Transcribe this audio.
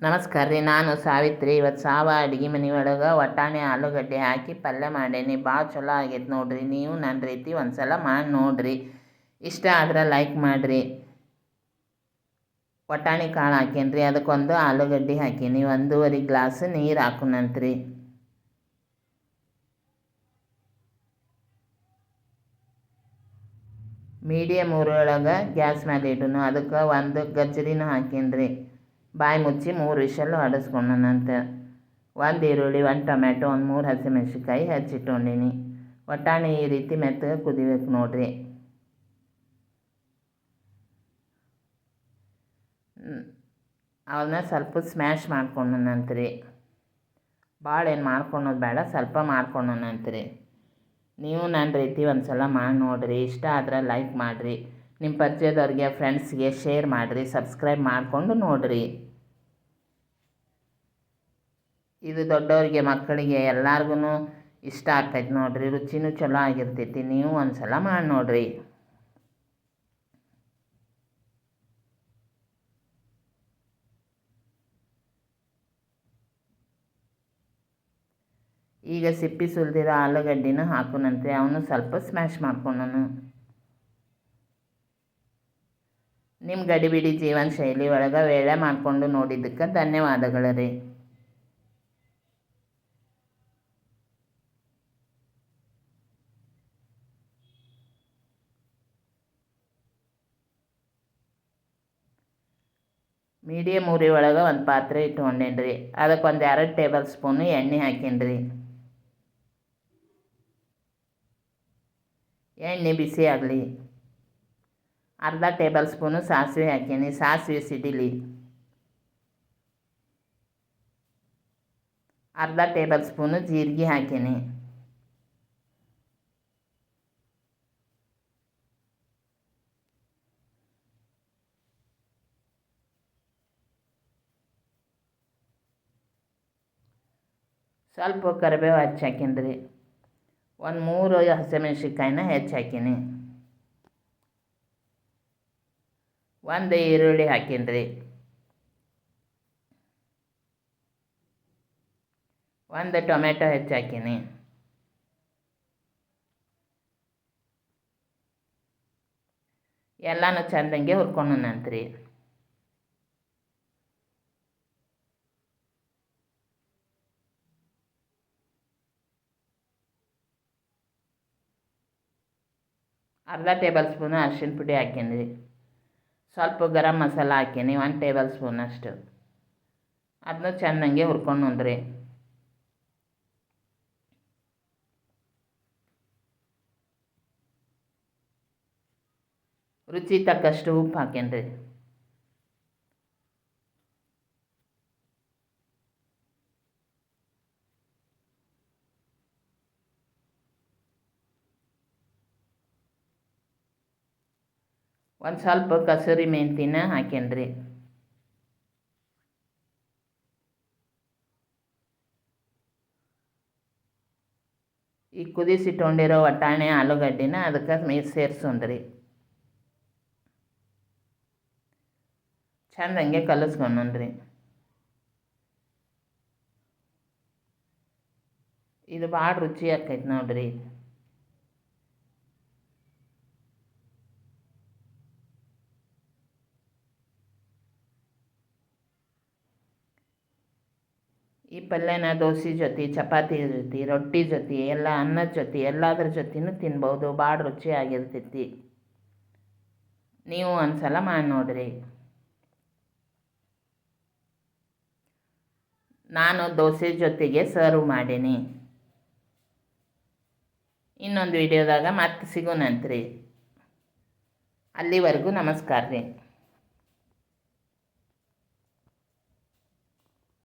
ನಮಸ್ಕಾರ ರೀ. ನಾನು ಸಾವಿತ್ರಿ. ಇವತ್ತು ಸಾವ ಅಡುಗೆ ಮನೆ ಒಳಗೆ ವಟಾಣಿ ಆಲೂಗಡ್ಡೆ ಹಾಕಿ ಪಲ್ಯ ಮಾಡೇನಿ. ಭಾಳ ಚಲೋ ಆಗೈತೆ ನೋಡಿರಿ. ನೀವು ನನ್ನ ರೀತಿ ಒಂದು ಸಲ ಮಾಡಿ ನೋಡಿರಿ. ಇಷ್ಟ ಆದ್ರೆ ಲೈಕ್ ಮಾಡಿರಿ. ವಟಾಣಿ ಕಾಳು ಹಾಕೇನಿ. ಅದಕ್ಕೊಂದು ಆಲೂಗಡ್ಡೆ ಹಾಕೀನಿ. 1.5 ಗ್ಲಾಸ್ ನೀರು ಹಾಕೋಣಂತ್ರಿ. ಮೀಡಿಯಮ್ ಊರೊಳಗೆ ಗ್ಯಾಸ್ ಮೇಲೆ ಇಡೋನು. ಅದಕ್ಕೆ ಒಂದು ಗಜ್ಜರಿನೂ ಹಾಕೀನಿ. ಬಾಯಿ ಮುಚ್ಚಿ 3 ವಿಷಲ್ ಹೊಡೆಸ್ಕೊಂಡನಂತ. 1 ಈರುಳ್ಳಿ, 1 ಟೊಮೆಟೊ, 3 ಹಸಿಮೆಣ್ಸಿನ್ಕಾಯಿ ಹೆಚ್ಚಿಟ್ಕೊಂಡೀನಿ. ವಟಾಣಿ ಈ ರೀತಿ ಮೆತ್ತಗೆ ಕುದಿಬೇಕು ನೋಡಿರಿ. ಅವನ್ನ ಸ್ವಲ್ಪ ಸ್ಮ್ಯಾಶ್ ಮಾಡ್ಕೊಂಡನಂತ್ರಿ. ಭಾಳ ಏನು ಮಾಡ್ಕೊಳೋದು ಬೇಡ, ಸ್ವಲ್ಪ ಮಾಡ್ಕೊಂಡನಂತ್ರಿ. ನೀವು ನನ್ನ ರೀತಿ ಒಂದು ಸಲ ಮಾಡಿ ನೋಡಿರಿ. ಇಷ್ಟ ಆದ್ರೆ ಲೈಕ್ ಮಾಡಿರಿ. ನಿಮ್ಮ ಪರಿಚಯದವ್ರಿಗೆ, ಫ್ರೆಂಡ್ಸ್ಗೆ ಶೇರ್ ಮಾಡಿರಿ. ಸಬ್ಸ್ಕ್ರೈಬ್ ಮಾಡಿಕೊಂಡು ನೋಡಿರಿ. ಇದು ದೊಡ್ಡವರಿಗೆ, ಮಕ್ಕಳಿಗೆ ಎಲ್ಲರಿಗೂ ಇಷ್ಟ ಆಗ್ತೈತೆ ನೋಡಿರಿ. ರುಚಿನೂ ಚಲೋ ಆಗಿರ್ತೈತಿ. ನೀವು ಒಂದು ಸಲ ಮಾಡಿ ನೋಡಿರಿ. ಈಗ ಸಿಪ್ಪಿ ಸುಲಿದಿರೋ ಆಲೂಗಡ್ಡಿನ ಹಾಕೋಣಂತೆ. ಅವನು ಸ್ವಲ್ಪ ಸ್ಮ್ಯಾಶ್ ಮಾಡ್ಕೊಂಡನು. ನಿಮ್ಮ ಗಡಿಬಿಡಿ ಜೀವನ ಶೈಲಿ ಒಳಗೆ ವೇಳೆ ಮಾಡಿಕೊಂಡು ನೋಡಿದ್ದಕ್ಕೆ ಧನ್ಯವಾದಗಳು ರೀ. ಮೀಡಿಯಮ್ ಉರಿ ಒಳಗೆ ಒಂದು ಪಾತ್ರೆ ಇಟ್ಕೊಂಡೇನಿ. ಅದಕ್ಕೆ 2 ಟೇಬಲ್ ಸ್ಪೂನು ಎಣ್ಣೆ ಹಾಕೀನಿ. ಎಣ್ಣೆ ಬಿಸಿ ಆಗಲಿ. ಅರ್ಧ ಟೇಬಲ್ ಸ್ಪೂನು ಸಾಸಿವೆ ಹಾಕೀನಿ. ಸಾಸಿವೆ ಸಿಡಿಲಿ. ಅರ್ಧ ಟೇಬಲ್ ಸ್ಪೂನು ಜೀರಿಗೆ ಹಾಕೀನಿ. ಸ್ವಲ್ಪ ಕರಿಬೇವು ಹೆಚ್ಚಿ ಹಾಕೀನಿ. 3 ಹಸಿಮೆಣ್ಸಿನ್ಕಾಯಿನ ಹೆಚ್ಚಿ ಹಾಕೀನಿ. 1 ಈರುಳ್ಳಿ ಹಾಕೀನಿ. 1 ಟೊಮೆಟೊ ಹೆಚ್ಚಿ ಹಾಕೀನಿ. ಎಲ್ಲನೂ ಚೆಂದಂಗೆ ಹುರ್ಕೊಂಡನಂತ್ರಿ. ಅರ್ಧ ಟೇಬಲ್ ಸ್ಪೂನು ಅರಿಶಿನ ಪುಡಿ ಹಾಕೀನಿ. ಸ್ವಲ್ಪ ಗರಂ ಮಸಾಲ ಹಾಕೀನಿ. 1 ಟೇಬಲ್ ಸ್ಪೂನಷ್ಟು. ಅದನ್ನು ಚೆಂದಂಗೆ ಹುರ್ಕೊಂಡ್ರಿ. ರುಚಿ ತಕ್ಕಷ್ಟು ಉಪ್ಪು ಹಾಕೀನಿ. ಒಂದು ಸ್ವಲ್ಪ ಕಸೂರಿ ಮೆಂತಿನ ಹಾಕೀನಿ. ಈ ಕುದಿಸಿಟ್ಕೊಂಡಿರೋ ವಟಾಣಿ ಆಲೂಗಡ್ಡಿನ ಅದಕ್ಕೆ ಸೇರಿಸೋಣ್ರಿ. ಚೆಂದಂಗೆ ಕಲಿಸ್ಕೊಂಡ್ರಿ. ಇದು ಭಾಳ ರುಚಿ ಆಕೈತೆ ನೋಡ್ರಿ. ಈ ಪಲ್ಯನ ದೋಸೆ ಜೊತೆ, ಚಪಾತಿ ಜೊತೆ, ರೊಟ್ಟಿ ಜೊತೆ, ಎಲ್ಲ ಅನ್ನದ ಜೊತೆ ಎಲ್ಲದ್ರ ಜೊತೆನೂ ತಿನ್ಬೋದು. ಭಾಳ ರುಚಿಯಾಗಿರ್ತೈತಿ. ನೀವು ಒಂದು ಸಲ ಮಾಡಿ ನೋಡಿರಿ. ನಾನು ದೋಸೆ ಜೊತೆಗೆ ಸರ್ವ್ ಮಾಡೀನಿ. ಇನ್ನೊಂದು ವಿಡಿಯೋದಾಗ ಮತ್ತೆ ಸಿಗೋಣಂತ್ರಿ. ಅಲ್ಲಿವರೆಗೂ ನಮಸ್ಕಾರ ರೀ.